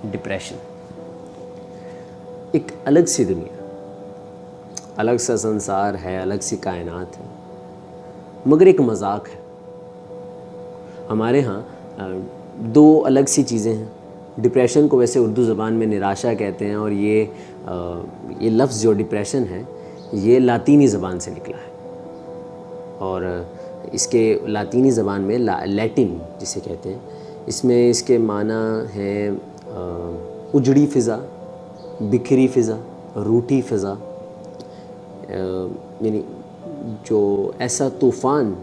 Depression ایک الگ سی دنیا، الگ سا سنسار ہے، الگ سی کائنات ہے، مگر ایک مذاق ہے۔ ہمارے ہاں دو الگ سی چیزیں ہیں۔ ڈپریشن کو ویسے اردو زبان میں نراشا کہتے ہیں، اور یہ لفظ جو ڈپریشن ہے یہ لاطینی زبان سے نکلا ہے، اور اس کے لاطینی زبان میں لیٹن جسے کہتے ہیں، اس میں اس کے معنی ہیں اجڑی فضا، بکھری فضا، روٹھی فضا، یعنی جو ایسا طوفان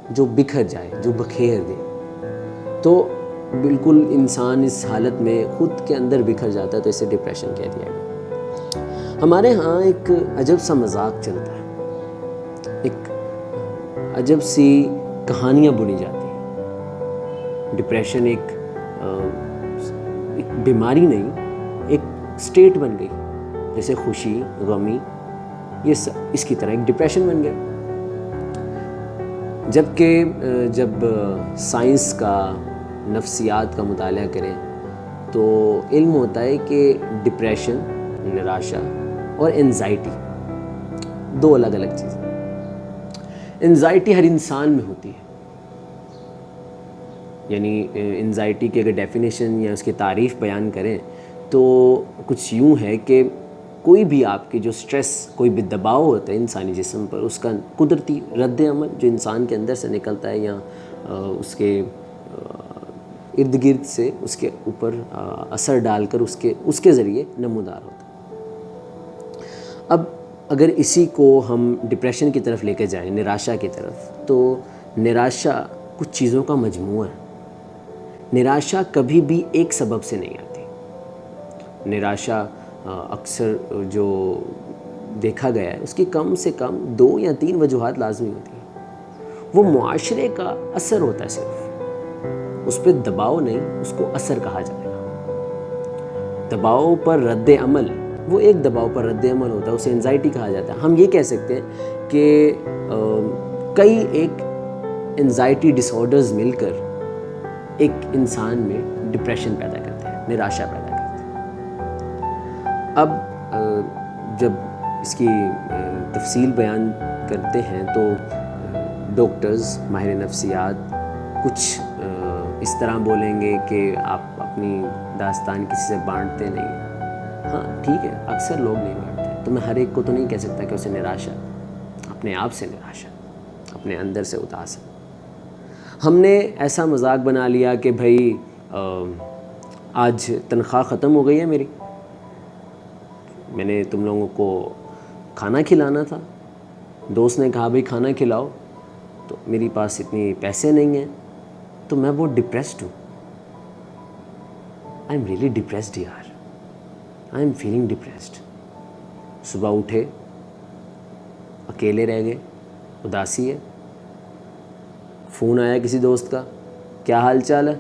جو بکھر جائے، جو بکھیر دے۔ تو بالکل انسان اس حالت میں خود کے اندر بکھر جاتا ہے، تو اسے ڈپریشن کہہ دیا گیا۔ ہمارے ہاں ایک عجب سا مذاق چلتا ہے، ایک عجب سی کہانیاں بنی جاتی ہیں۔ ڈپریشن ایک بیماری نہیں، ایک سٹیٹ بن گئی، جیسے خوشی، غمی، یہ اس کی طرح ایک ڈپریشن بن گیا۔ جبکہ جب سائنس کا، نفسیات کا مطالعہ کریں تو علم ہوتا ہے کہ ڈپریشن، نراشا اور انزائٹی دو الگ الگ چیزیں۔ انزائٹی ہر انسان میں ہوتی ہے، یعنی انزائٹی کی اگر ڈیفینیشن یا اس کی تعریف بیان کریں تو کچھ یوں ہے کہ کوئی بھی آپ کی جو سٹریس، کوئی بھی دباؤ ہوتا ہے انسانی جسم پر، اس کا قدرتی رد عمل جو انسان کے اندر سے نکلتا ہے، یا اس کے ارد گرد سے اس کے اوپر اثر ڈال کر اس کے ذریعے نمودار ہوتا ہے۔ اب اگر اسی کو ہم ڈپریشن کی طرف لے کے جائیں، نراشا کی طرف، تو نراشا کچھ چیزوں کا مجموعہ ہے۔ نراشا کبھی بھی ایک سبب سے نہیں آتی۔ نراشا اکثر جو دیکھا گیا ہے اس کی کم سے کم 2 یا 3 وجوہات لازمی ہوتی ہیں۔ وہ معاشرے کا اثر ہوتا ہے، صرف اس پہ دباؤ نہیں، اس کو اثر کہا جائے گا۔ دباؤ پر رد عمل، وہ ایک دباؤ پر رد عمل ہوتا ہے، اسے انزائٹی کہا جاتا ہے۔ ہم یہ کہہ سکتے ہیں کہ کئی ایک انزائٹی ڈس آرڈرز مل کر ایک انسان میں ڈپریشن پیدا کرتے ہیں، نراشا پیدا کرتے ہیں۔ اب جب اس کی تفصیل بیان کرتے ہیں تو ڈاکٹرز، ماہر نفسیات کچھ اس طرح بولیں گے کہ آپ اپنی داستان کسی سے بانٹتے نہیں۔ ہاں ٹھیک ہے، اکثر لوگ نہیں بانٹتے، تو میں ہر ایک کو تو نہیں کہہ سکتا کہ اسے نراشا، اپنے آپ سے نراشا، اپنے اندر سے اداس ہے۔ ہم نے ایسا مذاق بنا لیا کہ بھائی آج تنخواہ ختم ہو گئی ہے میری، میں نے تم لوگوں کو کھانا کھلانا تھا، دوست نے کہا بھائی کھانا کھلاؤ، تو میری پاس اتنی پیسے نہیں ہیں، تو میں بہت ڈپریسڈ ہوں۔ آئی ایم ریئلی ڈپریسڈ یار، آئی ایم فیلنگ ڈپریسڈ۔ صبح اٹھے، اکیلے رہ گئے، اداسی ہے، فون آیا کسی دوست کا، کیا حال چال ہے،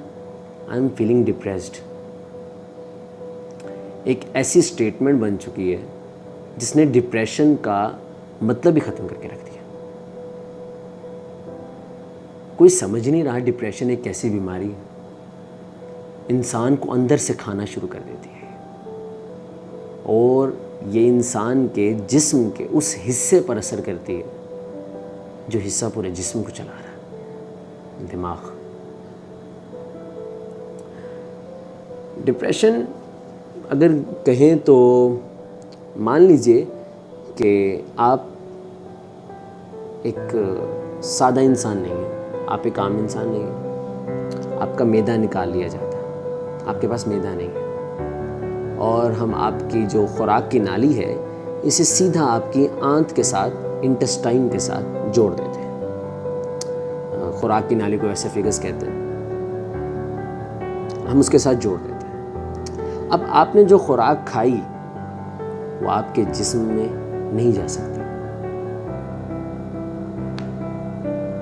آئی ایم فیلنگ ڈپریسڈ۔ ایک ایسی سٹیٹمنٹ بن چکی ہے جس نے ڈپریشن کا مطلب ہی ختم کر کے رکھ دیا۔ کوئی سمجھ نہیں رہا ڈپریشن ایک ایسی بیماری ہے، انسان کو اندر سے کھانا شروع کر دیتی ہے، اور یہ انسان کے جسم کے اس حصے پر اثر کرتی ہے جو حصہ پورے جسم کو چلا رہا ہے، دماغ۔ ڈپریشن اگر کہیں تو مان لیجئے کہ آپ ایک سادہ انسان نہیں ہیں، آپ ایک عام انسان نہیں ہیں، آپ کا معدہ نکال لیا جاتا ہے، آپ کے پاس معدہ نہیں ہے، اور ہم آپ کی جو خوراک کی نالی ہے اسے سیدھا آپ کی آنت کے ساتھ، انٹسٹائن کے ساتھ جوڑ دیتے ہیں۔ خوراک کی نالی کو ایسے فیگس کہتے ہیں، ہم اس کے ساتھ جوڑ دیتے ہیں۔ اب آپ نے جو خوراک کھائی وہ آپ کے جسم میں نہیں جا سکتی،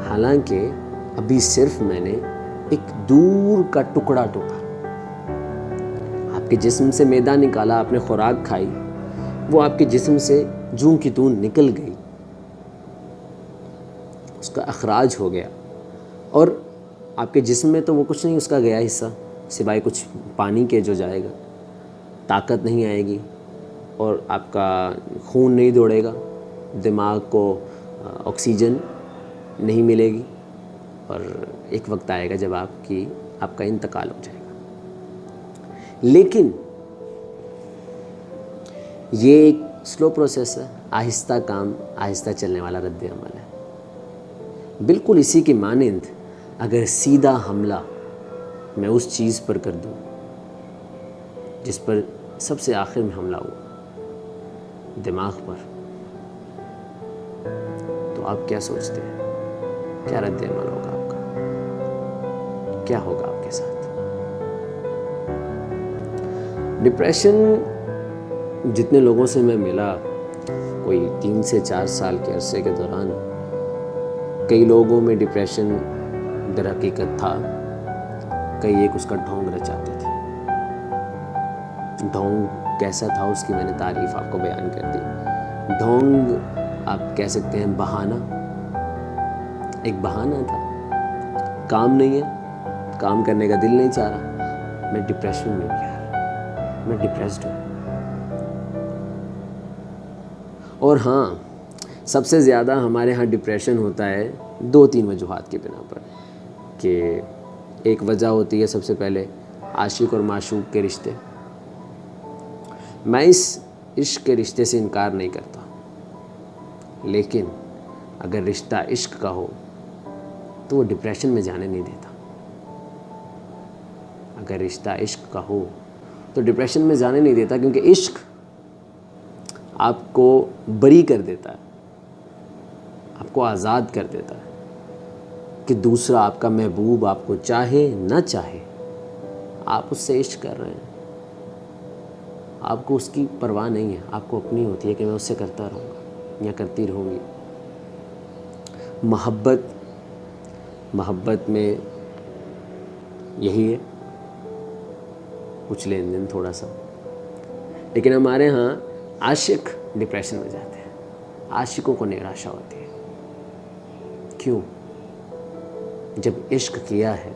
حالانکہ ابھی صرف میں نے ایک دور کا ٹکڑا ٹوکا، آپ کے جسم سے معدہ نکالا، آپ نے خوراک کھائی، وہ آپ کے جسم سے جوں کی توں نکل گئی، اس کا اخراج ہو گیا، اور آپ کے جسم میں تو وہ کچھ نہیں، اس کا گیا حصہ سوائے کچھ پانی کے جو جائے گا، طاقت نہیں آئے گی اور آپ کا خون نہیں دوڑے گا، دماغ کو آکسیجن نہیں ملے گی، اور ایک وقت آئے گا جب آپ کا انتقال ہو جائے گا۔ لیکن یہ ایک سلو پروسیس ہے، آہستہ کام، آہستہ چلنے والا رد عمل ہے۔ بالکل اسی کے مانند اگر سیدھا حملہ میں اس چیز پر کر دوں جس پر سب سے آخر میں حملہ ہوا، دماغ پر، تو آپ کیا سوچتے ہیں؟ کیا رد عمل ہوگا آپ کا؟ کیا ہوگا آپ کے ساتھ؟ ڈپریشن، جتنے لوگوں سے میں ملا کوئی 3 سے 4 سال کے عرصے کے دوران، کئی لوگوں میں ڈپریشن در حقیقت تھا، کئی ایک اس کا ڈھونگ رچاتے تھے۔ ڈھونگ کیسا تھا اس کی میں نے تعریف آپ کو بیان کر دی۔ ڈھونگ آپ کہہ سکتے ہیں بہانہ، ایک بہانہ تھا، کام نہیں ہے، کام کرنے کا دل نہیں چاہ رہا، میں ڈپریشن میں ہوں یار، میں ڈپریسڈ ہوں۔ اور ہاں، سب سے زیادہ ہمارے ہاں ڈپریشن ہوتا ہے 2-3 وجوہات کی بنا پر، کہ ایک وجہ ہوتی ہے سب سے پہلے عاشق اور معشوق کے رشتے۔ میں اس عشق کے رشتے سے انکار نہیں کرتا، لیکن اگر رشتہ عشق کا ہو تو وہ ڈپریشن میں جانے نہیں دیتا۔ اگر رشتہ عشق کا ہو تو ڈپریشن میں جانے نہیں دیتا، کیونکہ عشق آپ کو بری کر دیتا ہے، آپ کو آزاد کر دیتا ہے کہ دوسرا آپ کا محبوب آپ کو چاہے نہ چاہے، آپ اس سے عشق کر رہے ہیں، آپ کو اس کی پرواہ نہیں ہے، آپ کو اپنی ہوتی ہے کہ میں اس سے کرتا رہوں گا یا کرتی رہوں گی۔ محبت میں یہی ہے، کچھ لین دین تھوڑا سا، لیکن ہمارے ہاں عاشق ڈپریشن میں جاتے ہیں، عاشقوں کو نراشا ہوتی ہے۔ کیوں؟ جب عشق کیا ہے،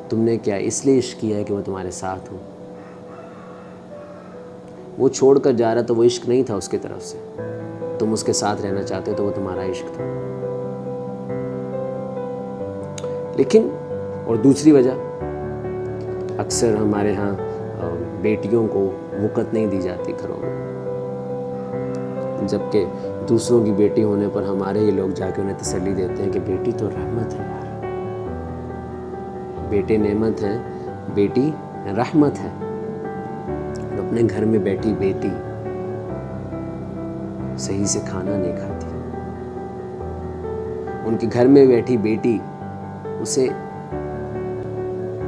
تم نے کیا اس لیے عشق کیا ہے کہ وہ تمہارے ساتھ ہو؟ وہ چھوڑ کر جا رہا تو وہ عشق نہیں تھا اس کی طرف سے، تم اس کے ساتھ رہنا چاہتے تو وہ تمہارا عشق تھا۔ لیکن اور دوسری وجہ، اکثر ہمارے ہاں بیٹیوں کو وقت نہیں دی جاتی گھروں میں، جبکہ دوسروں کی بیٹی ہونے پر ہمارے ہی لوگ جا کے انہیں تسلی دیتے ہیں کہ بیٹی تو رحمت ہے یار، بیٹے نعمت ہیں، بیٹی رحمت ہے۔ اور اپنے گھر میں بیٹھی بیٹی صحیح سے کھانا نہیں کھاتی، ان کے گھر میں بیٹھی بیٹی، اسے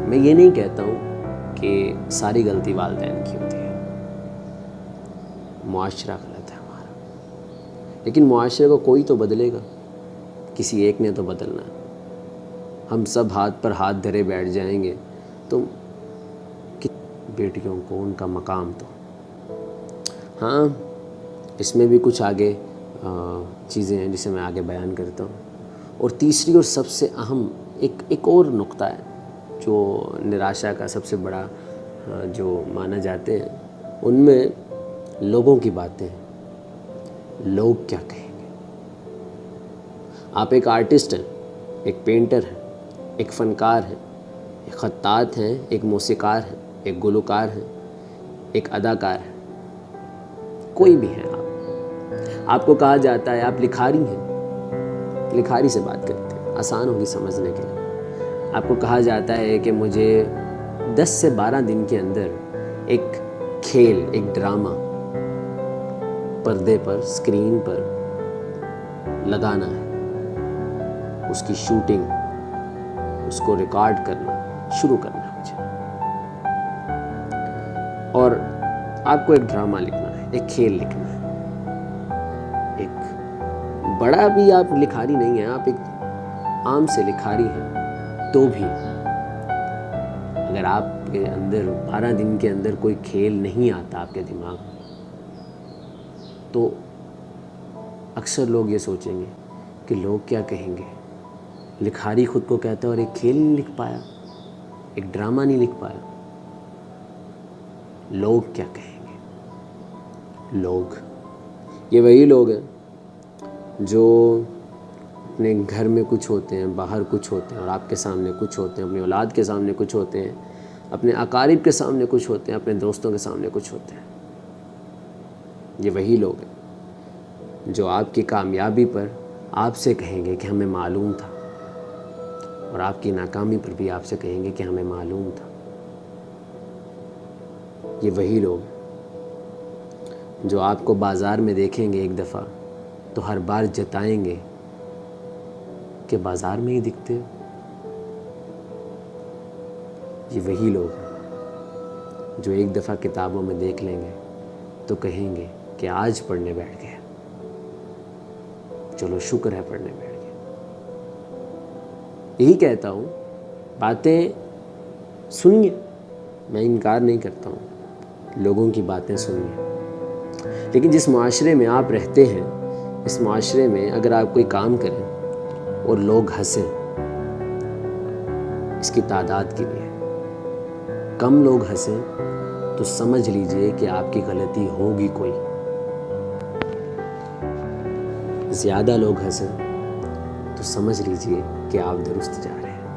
میں یہ نہیں کہتا ہوں کہ ساری غلطی والدین کی ہوتی ہے، معاشرہ غلط ہے ہمارا، لیکن معاشرے کو کوئی تو بدلے گا، کسی ایک نے تو بدلنا ہے۔ ہم سب ہاتھ پر ہاتھ دھرے بیٹھ جائیں گے تو بیٹیوں کو ان کا مقام تو، ہاں اس میں بھی کچھ آگے چیزیں ہیں جسے میں آگے بیان کرتا ہوں۔ اور تیسری اور سب سے اہم ایک اور نقطہ ہے جو نراشا کا سب سے بڑا جو مانا جاتے ہیں، ان میں لوگوں کی باتیں ہیں، لوگ کیا کہیں گے۔ آپ ایک آرٹسٹ ہیں، ایک پینٹر ہیں، ایک فنکار ہیں، ایک خطاط ہیں، ایک موسیقار ہیں، ایک گلوکار ہیں، ایک اداکار ہیں، کوئی بھی ہیں آپ کو کہا جاتا ہے آپ لکھاری ہیں، لکھاری سے بات کرتے ہیں، آسان ہوگی سمجھنے کے لیے۔ آپ کو کہا جاتا ہے کہ مجھے 10 سے 12 دن کے اندر ایک کھیل، ایک ڈرامہ پردے پر، اسکرین پر لگانا ہے، اس کی شوٹنگ، اس کو ریکارڈ کرنا شروع کرنا ہے مجھے، اور آپ کو ایک ڈرامہ لکھنا ہے، ایک کھیل لکھنا ہے۔ ایک بڑا بھی آپ لکھاری نہیں ہیں، آپ ایک عام سے لکھاری ہیں، تو بھی اگر آپ کے اندر 12 دن کے اندر کوئی کھیل نہیں آتا آپ کے دماغ میں، تو اکثر لوگ یہ سوچیں گے کہ لوگ کیا کہیں گے، لکھاری خود کو کہتا ہے اور ایک کھیل نہیں لکھ پایا، ایک ڈرامہ نہیں لکھ پایا۔ لوگ کیا کہیں گے؟ لوگ، یہ وہی لوگ ہیں جو اپنے گھر میں کچھ ہوتے ہیں، باہر کچھ ہوتے ہیں، اور آپ کے سامنے کچھ ہوتے ہیں، اپنی اولاد کے سامنے کچھ ہوتے ہیں، اپنے اقارب کے سامنے کچھ ہوتے ہیں، اپنے دوستوں کے سامنے کچھ ہوتے ہیں۔ یہ وہی لوگ ہیں جو آپ کی کامیابی پر آپ سے کہیں گے کہ ہمیں معلوم تھا، اور آپ کی ناکامی پر بھی آپ سے کہیں گے کہ ہمیں معلوم تھا۔ یہ وہی لوگ ہیں جو آپ کو بازار میں دیکھیں گے ایک دفعہ تو ہر بار جتائیں گے کہ بازار میں ہی دکھتے ہو۔ یہ وہی لوگ ہیں جو ایک دفعہ کتابوں میں دیکھ لیں گے تو کہیں گے کہ آج پڑھنے بیٹھ گئے، چلو شکر ہے پڑھنے بیٹھ گئے۔ یہی کہتا ہوں، باتیں سنیے، میں انکار نہیں کرتا ہوں، لوگوں کی باتیں سنیے، لیکن جس معاشرے میں آپ رہتے ہیں، اس معاشرے میں اگر آپ کوئی کام کریں اور لوگ ہنسیں، اس کی تعداد کے لیے کم لوگ ہنسیں تو سمجھ لیجئے کہ آپ کی غلطی ہوگی کوئی، زیادہ لوگ ہنسیں تو سمجھ لیجئے کہ آپ درست جا رہے ہیں،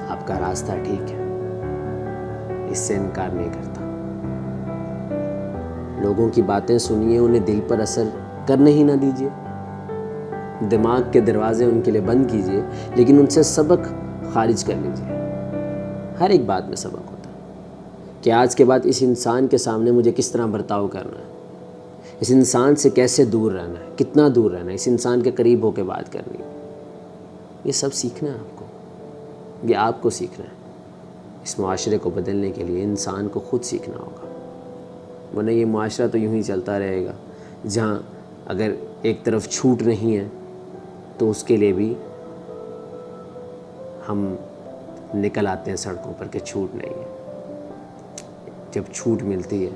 آپ کا راستہ ٹھیک ہے، اس سے انکار نہیں کرتا۔ لوگوں کی باتیں سنیے، انہیں دل پر اثر کرنے ہی نہ دیجیے، دماغ کے دروازے ان کے لیے بند کیجیے، لیکن ان سے سبق خارج کر لیجیے۔ ہر ایک بات میں سبق ہوتا ہے کہ آج کے بعد اس انسان کے سامنے مجھے کس طرح برتاؤ کرنا ہے، اس انسان سے کیسے دور رہنا ہے، کتنا دور رہنا ہے، اس انسان کے قریب ہو کے بات کرنی ہے۔ یہ سب سیکھنا ہے آپ کو، یہ آپ کو سیکھنا ہے۔ اس معاشرے کو بدلنے کے لیے انسان کو خود سیکھنا ہوگا، ورنہ یہ معاشرہ تو یوں ہی چلتا رہے گا، جہاں اگر ایک طرف چھوٹ نہیں ہے تو اس کے لیے بھی ہم نکل آتے ہیں سڑکوں پر کہ چھوٹ نہیں ہے۔ جب چھوٹ ملتی ہے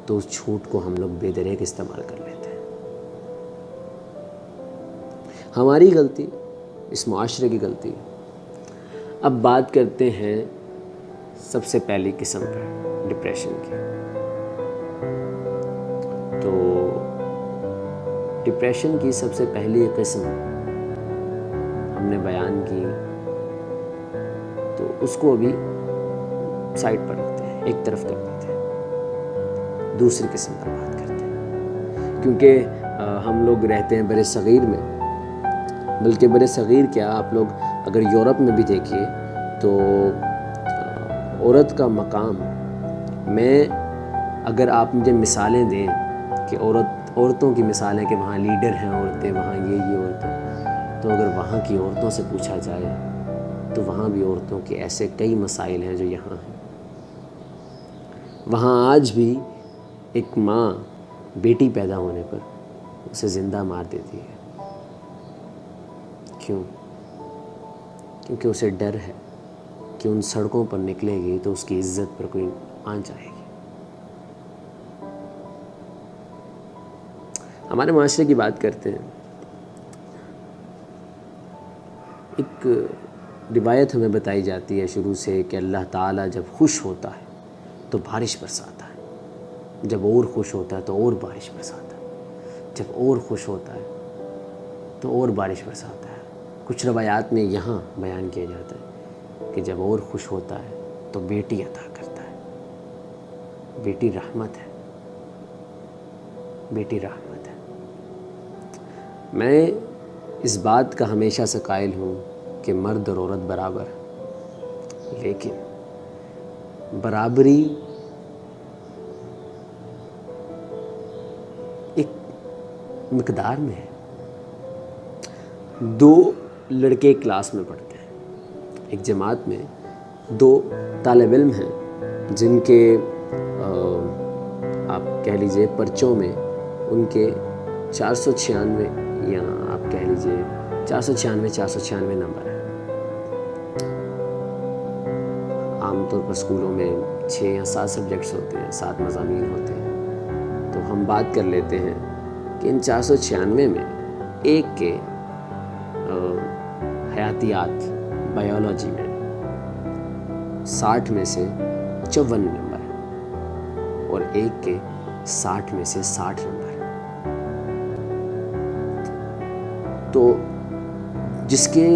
تو اس چھوٹ کو ہم لوگ بے دریغ استعمال کر لیتے ہیں۔ ہماری غلطی، اس معاشرے کی غلطی۔ اب بات کرتے ہیں سب سے پہلی قسم پر، ڈپریشن کی۔ تو ڈپریشن کی سب سے پہلی قسم ہم نے بیان کی، تو اس کو ابھی سائڈ پر رکھتے ہیں، ایک طرف کر دیتے ہیں، دوسری قسم پر بات کرتے ہیں، کیونکہ ہم لوگ رہتے ہیں برِ صغیر میں، بلکہ برِ صغیر کیا، آپ لوگ اگر یورپ میں بھی دیکھیے تو عورت کا مقام، میں اگر آپ مجھے مثالیں دیں کہ عورتوں کی مثالیں کہ وہاں لیڈر ہیں عورتیں، وہاں یہ عورتیں، تو اگر وہاں کی عورتوں سے پوچھا جائے تو وہاں بھی عورتوں کے ایسے کئی مسائل ہیں جو یہاں ہیں۔ وہاں آج بھی ایک ماں بیٹی پیدا ہونے پر اسے زندہ مار دیتی ہے۔ کیوں؟ کیونکہ اسے ڈر ہے کہ ان سڑکوں پر نکلے گی تو اس کی عزت پر کوئی آنچ آئے گی۔ ہمارے معاشرے کی بات کرتے ہیں، ایک روایت ہمیں بتائی جاتی ہے شروع سے کہ اللہ تعالیٰ جب خوش ہوتا ہے تو بارش برساتا ہے، جب اور خوش ہوتا ہے تو اور بارش برساتا ہے، جب اور خوش ہوتا ہے تو اور بارش برساتا ہے۔ کچھ روایات میں یہاں بیان کیا جاتا ہے کہ جب اور خوش ہوتا ہے تو بیٹی عطا کرتا ہے۔ بیٹی رحمت ہے، بیٹی رحمت ہے۔ میں اس بات کا ہمیشہ سے قائل ہوں کہ مرد اور عورت برابر ہیں، لیکن برابری ایک مقدار میں ہے۔ دو لڑکے کلاس میں پڑھتے ہیں، ایک جماعت میں دو طالب علم ہیں جن کے آپ کہہ لیجئے پرچوں میں ان کے 496 یا آپ کہہ لیجئے 496 نمبر ہیں۔ عام طور پر اسکولوں میں 6 یا 7 سبجیکٹس ہوتے ہیں، 7 مضامین ہوتے ہیں، تو ہم بات کر لیتے ہیں کہ ان 496 میں ایک کے حیاتیات، بایولوجی میں 60 میں سے 54 نمبر اور ایک کے 60 میں سے 60 نمبر. تو جس کے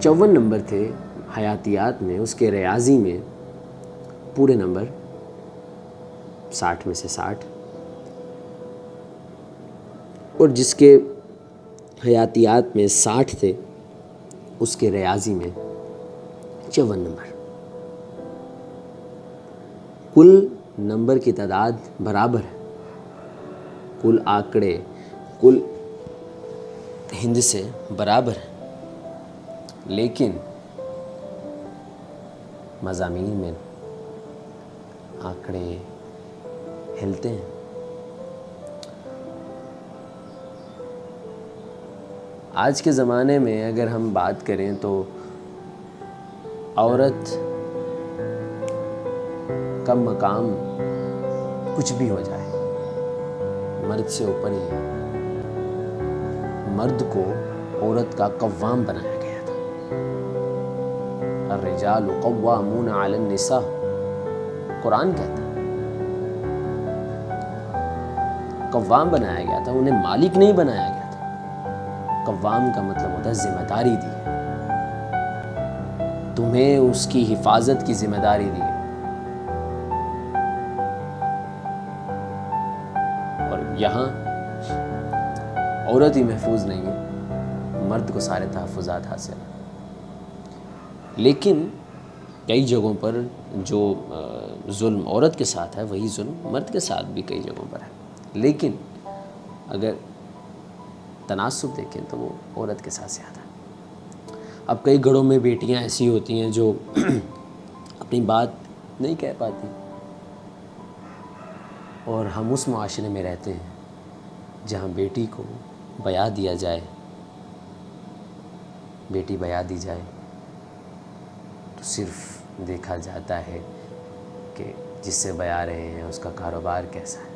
54 نمبر تھے حیاتیات میں، اس کے ریاضی میں پورے نمبر 60 میں سے 60، اور جس کے حیاتیات میں 60 تھے اس کے ریاضی میں 54 نمبر. کل نمبر کی تعداد برابر ہے، کل آنکڑے کل ہند سے برابر ہے، لیکن مضامین میں آنکڑے ہلتے ہیں. آج کے زمانے میں اگر ہم بات کریں تو عورت کا مقام کچھ بھی ہو جائے مرد سے اوپر ہی ہے. مرد کو عورت کا قوام بنایا گیا تھا. الرجال قوامون علی النساء قرآن کہتا ہے. قوام بنایا گیا تھا، انہیں مالک نہیں بنایا گیا تھا. قوام کا مطلب ہوتا ہے ذمہ داری دی ہے، تمہیں اس کی حفاظت کی ذمہ داری دی ہے. اور یہاں عورت ہی محفوظ نہیں ہے، مرد کو سارے تحفظات حاصل ہیں. لیکن کئی جگہوں پر جو ظلم عورت کے ساتھ ہے وہی ظلم مرد کے ساتھ بھی کئی جگہوں پر ہے. لیکن اگر تناسب دیکھیں تو وہ عورت کے ساتھ زیادہ ہے. اب کئی گھروں میں بیٹیاں ایسی ہوتی ہیں جو اپنی بات نہیں کہہ پاتی، اور ہم اس معاشرے میں رہتے ہیں جہاں بیٹی کو بیاہ دیا جائے، بیٹی بیاہ دی جائے تو صرف دیکھا جاتا ہے کہ جس سے بیاہ رہے ہیں اس کا کاروبار کیسا ہے،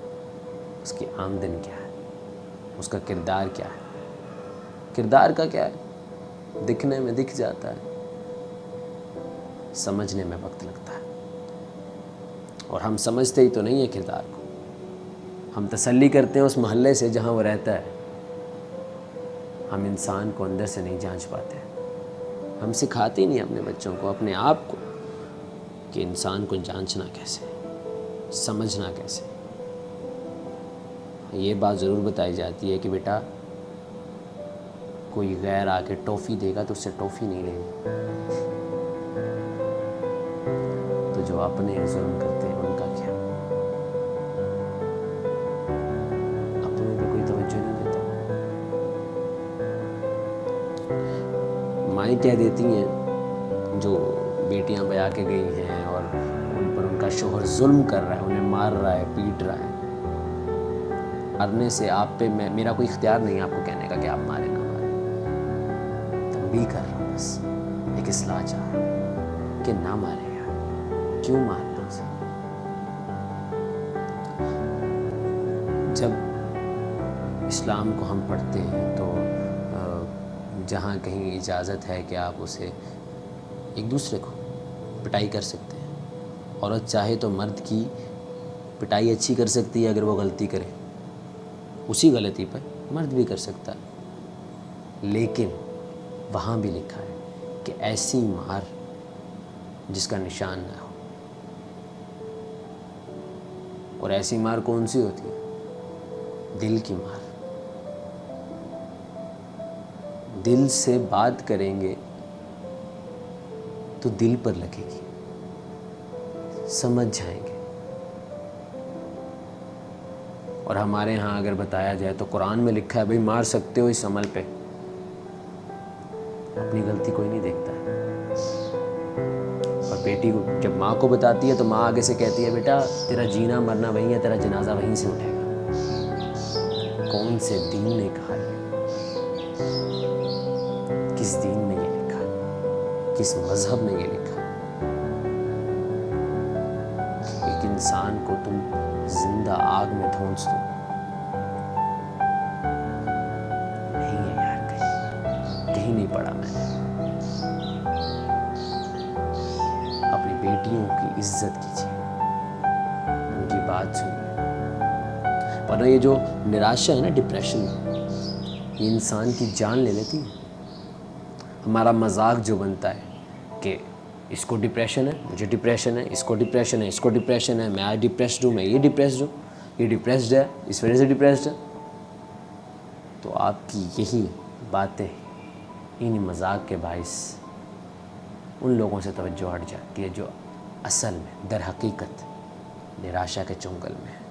اس کی آمدن کیا ہے، اس کا کردار کیا ہے. کردار کا کیا ہے؟ دکھنے میں دکھ جاتا ہے، سمجھنے میں وقت لگتا ہے. اور ہم سمجھتے ہی تو نہیں ہیں کردار کو، ہم تسلی کرتے ہیں اس محلے سے جہاں وہ رہتا ہے. ہم انسان کو اندر سے نہیں جانچ پاتے. ہم سکھاتے ہی نہیں اپنے بچوں کو، اپنے آپ کو، کہ انسان کو جانچنا کیسے، سمجھنا کیسے. یہ بات ضرور بتائی جاتی ہے کہ بیٹا کوئی غیر آ کے ٹافی دے گا تو اس سے ٹافی نہیں لیں گے. تو جو اپنے ظلم کرتے ہیں ان کا کیا؟ اپنے پہ کوئی توجہ نہیں دیتا. مائیں کہہ دیتی ہیں جو بیٹیاں بیاہ کے گئی ہیں اور ان پر ان کا شوہر ظلم کر رہا ہے، انہیں مار رہا ہے، پیٹ رہا ہے. مرنے سے آپ پہ میرا کوئی اختیار نہیں ہے آپ کو کہنے کا کہ آپ مارے نہ مارے. تنبیہ کر رہا ہوں، بس ایک اصلاح چاہ رہا ہوں کہ نہ مارے یار، کیوں مارنا اسے. جب اسلام کو ہم پڑھتے ہیں تو جہاں کہیں اجازت ہے کہ آپ اسے ایک دوسرے کو پٹائی کر سکتے ہیں. عورت چاہے تو مرد کی پٹائی اچھی کر سکتی ہے اگر وہ غلطی کرے، اسی غلطی پر مرد بھی کر سکتا ہے. لیکن وہاں بھی لکھا ہے کہ ایسی مار جس کا نشان نہ ہو. اور ایسی مار کون سی ہوتی ہے؟ دل کی مار. دل سے بات کریں گے تو دل پر لگے گی، سمجھ جائیں گے. اور ہمارے ہاں اگر بتایا جائے تو قرآن میں لکھا ہے بھئی مار سکتے ہو اس عمل پہ، اپنی غلطی کوئی نہیں دیکھتا ہے. اور بیٹی کو جب ماں کو بتاتی ہے تو ماں آگے سے کہتی ہے بیٹا تیرا جینا مرنا وہیں ہے، تیرا جنازہ وہیں سے اٹھے گا. کون سے دین نے کہا ہے؟ کس دین میں یہ لکھا ہے؟ کس مذہب میں یہ لکھا ہے؟ ایک انسان کو تم زندہ آگ میں دھونس دو. نہیں ہے یار، کہیں نہیں پڑھا میں نے. اپنی بیٹیوں کی عزت کیجیے، بات سن رہے. ورنہ یہ جو نراشا ہے نا، ڈپریشن، یہ انسان کی جان لے لیتی ہے. ہمارا مذاق جو بنتا ہے کہ اس کو ڈپریشن ہے، مجھے ڈپریشن ہے، اس کو ڈپریشن ہے، اس کو ڈپریشن ہے، میں آج ڈپریسڈ ہوں، میں یہ ڈپریسڈ ہوں، یہ ڈپریسڈ ہے اس وجہ سے ڈپریسڈ ہے. تو آپ کی یہی باتیں، انہی مذاق کے باعث ان لوگوں سے توجہ ہٹ جاتی ہے جو اصل میں در حقیقت نراشا کے چنگل میں ہے.